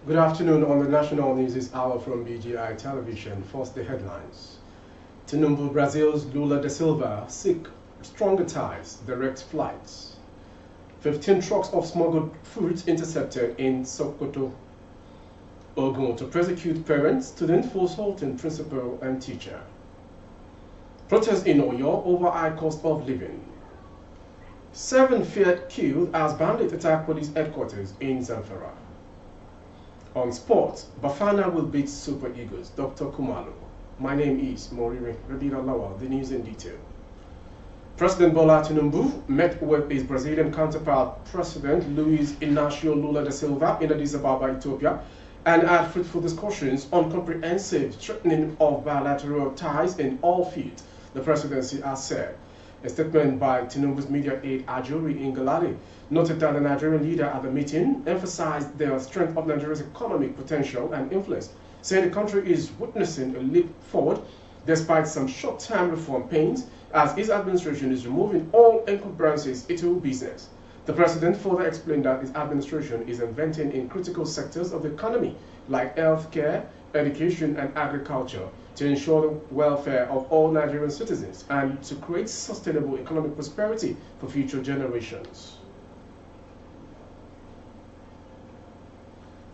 Good afternoon. On the national news this hour from BGI Television. First, the headlines. Tinubu, Brazil's Lula da Silva seek stronger ties, direct flights. 15 trucks of smuggled fruits intercepted in Sokoto, Ogun to prosecute parents, students for assaulting principal and teacher. Protests in Oyo over high cost of living. 7 feared killed as bandits attack police headquarters in Zamfara. On sports, Bafana will beat Super Eagles, Dr. Kumalo. My name is Morire Rabira Lawal, the news in detail. President Bola Tinubu met with his Brazilian counterpart, President Luiz Inácio Lula da Silva, in Addis Ababa, Ethiopia, and had fruitful discussions on comprehensive strengthening of bilateral ties in all fields, the presidency has said. A statement by Tinubu's media aide Ajuri Ngalale noted that the Nigerian leader at the meeting emphasized the strength of Nigeria's economic potential and influence, saying the country is witnessing a leap forward despite some short-term reform pains as his administration is removing all encumbrances into business. The president further explained that his administration is investing in critical sectors of the economy like healthcare, education and agriculture to ensure the welfare of all Nigerian citizens and to create sustainable economic prosperity for future generations.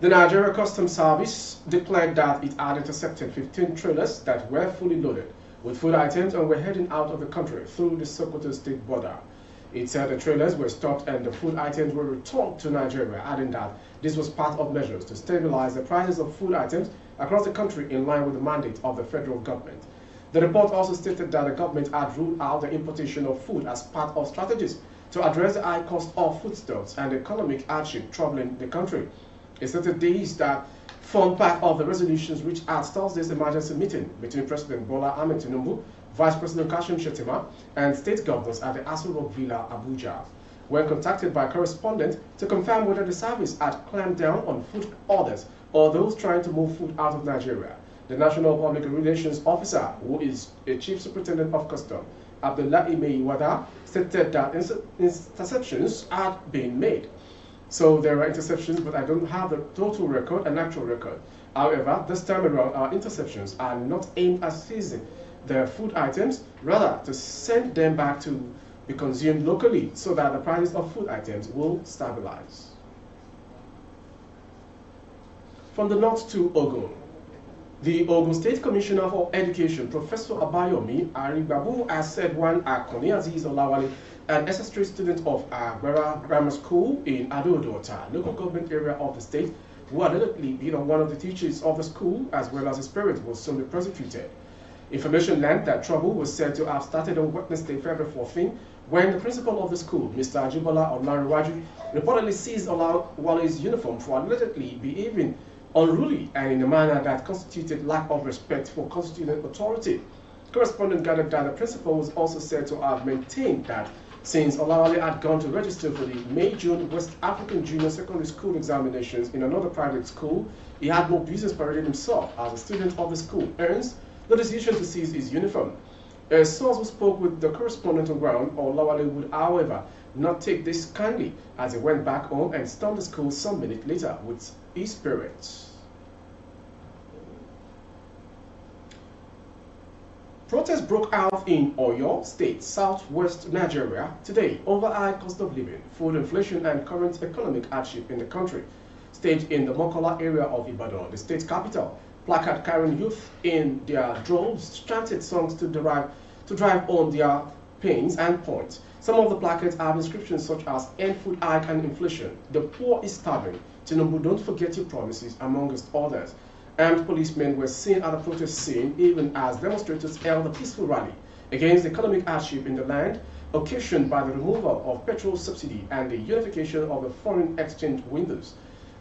The Nigeria Customs Service declared that it had intercepted 15 trailers that were fully loaded with food items and were heading out of the country through the Sokoto state border. It said the trailers were stopped and the food items were returned to Nigeria, adding that this was part of measures to stabilize the prices of food items across the country in line with the mandate of the federal government. The report also stated that the government had ruled out the importation of food as part of strategies to address the high cost of foodstuffs and economic hardship troubling the country. It stated these that form part of the resolutions reached at Thursday's emergency meeting between President Bola Ahmed Tinubu, Vice President Kashim Shettima, and state governors at the Aso Rock Villa, Abuja. When contacted by correspondents to confirm whether the service had clamped down on food orders or those trying to move food out of Nigeria, the National Public Relations Officer, who is a Chief Superintendent of Customs, Abdullahi Meiwada, stated that interceptions had been made. So there are interceptions, but I don't have the total record and actual record. However, this time around, our interceptions are not aimed at seizing the food items, rather to send them back to be consumed locally so that the prices of food items will stabilize. From the north to Ogun. The Ogun State Commissioner for Education, Professor Abayomi Aribabu, has said one Akoni Aziz Olawale, an SS3 student of Agbara Grammar School in Ado-Odota, local government area of the state, who allegedly been one of the teachers of the school as well as his parents, will soon be prosecuted. Information learned that trouble was said to have started on Wednesday, February 14, when the principal of the school, Mr. Ajibola Olariwaju, reportedly seized Olawale's uniform for allegedly behaving unruly and in a manner that constituted lack of respect for constituted authority. Correspondent gathered that the principal was also said to have maintained that since Olawale had gone to register for the May-June West African Junior Secondary School examinations in another private school, he had no business parading himself as a student of the school, hence the decision to seize his uniform. A source who spoke with the correspondent on ground, Olawale would, however, not take this kindly as he went back home and stormed the school some minutes later with his parents. Protests broke out in Oyo State, southwest Nigeria, today over high cost of living, food inflation, and current economic hardship in the country. Staged in the Mokola area of Ibadan, the state capital, placard carrying youth in their droves chanted songs to drive home their pains and points. Some of the placards have inscriptions such as "End food hike and inflation," "The poor is starving," "Tinubu, don't forget your promises," amongst others. Armed policemen were seen at the protest scene even as demonstrators held a peaceful rally against the economic hardship in the land occasioned by the removal of petrol subsidy and the unification of the foreign exchange windows.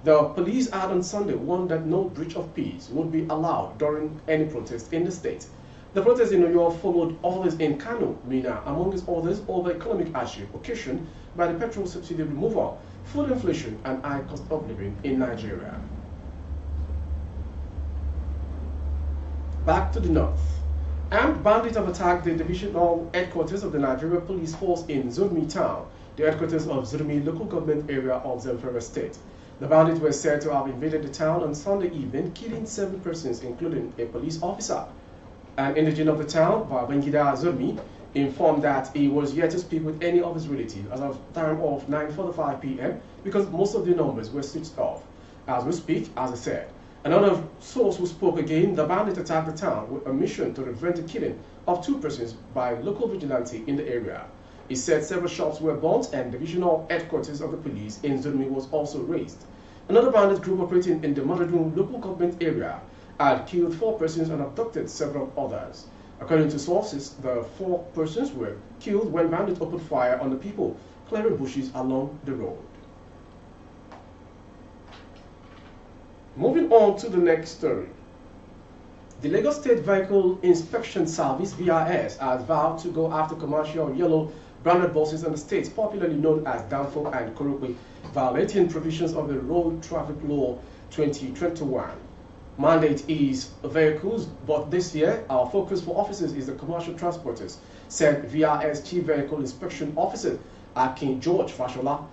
The police had on Sunday warned that no breach of peace would be allowed during any protest in the state. The protest in New York followed others in Kano, Mina, amongst others over economic hardship occasioned by the petrol subsidy removal, food inflation, and high cost of living in Nigeria. Back to the north. Armed bandits have attacked the divisional headquarters of the Nigeria Police Force in Zurmi town, the headquarters of Zurmi local government area of Zamfara state. The bandits were said to have invaded the town on Sunday evening, killing 7 persons, including a police officer. An indigent of the town, Babangida Zurmi, informed that he was yet to speak with any of his relatives as of time of 9:45 p.m. because most of the numbers were switched off. As we speak, as I said, another source who spoke again, the bandits attacked the town with a mission to prevent the killing of 2 persons by local vigilante in the area. He said several shops were burnt and divisional headquarters of the police in Zurmi was also razed. Another bandit group operating in the Madradun local government area had killed 4 persons and abducted several others. According to sources, the 4 persons were killed when bandits opened fire on the people clearing bushes along the road. Moving on to the next story. The Lagos State Vehicle Inspection Service, VIS, has vowed to go after commercial yellow branded buses in the state, popularly known as Danfo and Korokwe, violating provisions of the Road Traffic Law 2021. Mandate is vehicles, but this year our focus for officers is the commercial transporters, said VIS Chief Vehicle Inspection Officer Akin George Fashola.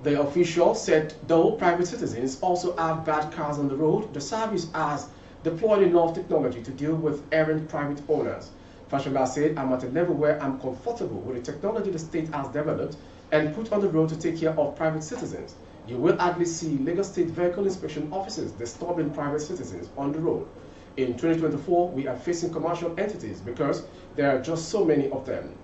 The official said though private citizens also have bad cars on the road, the service has deployed enough technology to deal with errant private owners. Fashola said, I'm at a level where I'm comfortable with the technology the state has developed and put on the road to take care of private citizens. You will hardly see Lagos State Vehicle Inspection Officers disturbing private citizens on the road. In 2024, we are facing commercial entities because there are just so many of them.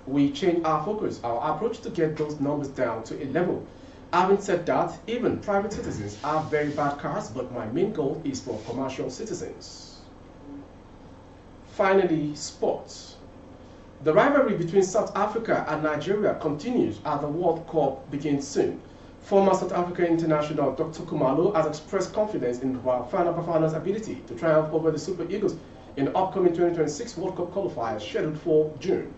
We change our focus, our approach to get those numbers down to a level. Having said that, even private citizens have very bad cars, but my main goal is for commercial citizens. Finally, sports. The rivalry between South Africa and Nigeria continues as the World Cup begins soon. Former South African international Dr. Khumalo has expressed confidence in Bafana Bafana's ability to triumph over the Super Eagles in the upcoming 2026 World Cup qualifiers scheduled for June.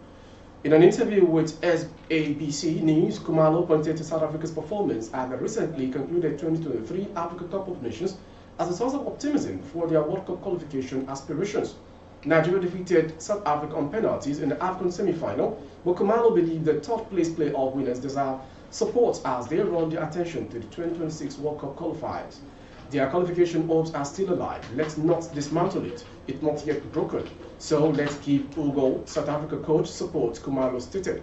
In an interview with SABC News, Khumalo pointed to South Africa's performance at the recently concluded 2023 Africa Cup of Nations as a source of optimism for their World Cup qualification aspirations. Nigeria defeated South Africa on penalties in the AFCON semi-final, but Khumalo believed the third-place playoff winners deserve support as they run their attention to the 2026 World Cup qualifiers. Their qualification hopes are still alive. Let's not dismantle it. It's not yet broken. So let's give Ugo, South Africa coach, support, Khumalo stated.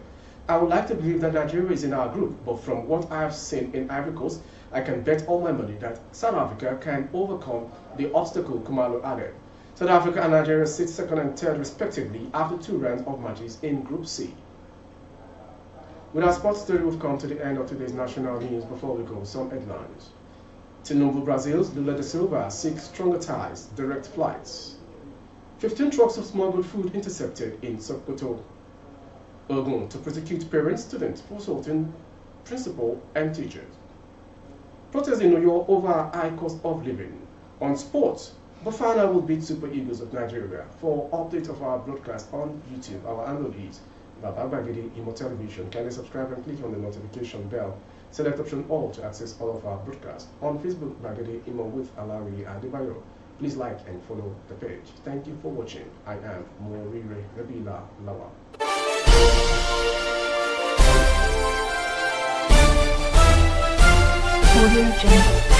I would like to believe that Nigeria is in our group, but from what I have seen in Ivory Coast, I can bet all my money that South Africa can overcome the obstacle, Khumalo added. South Africa and Nigeria sit second and third respectively after 2 rounds of matches in Group C. With our sports story, we've come to the end of today's national news. Before we go, some headlines. Tinubu Brazil's Lula da Silva seeks stronger ties, direct flights. 15 trucks of smuggled food intercepted in Sokoto, Ogun to prosecute parents, students for assaulting principal and teachers. Protests in New York over high cost of living. On sports, Bafana will beat Super Eagles of Nigeria. For update of our broadcast on YouTube, our handle is Baba Bagidi Imo Television. Kindly subscribe and click on the notification bell. Select option all to access all of our broadcasts. On Facebook, Bagidi Imo with Alawi Adebayo. Please like and follow the page. Thank you for watching. I am Morire Rabila Lawa. Audio Jungle.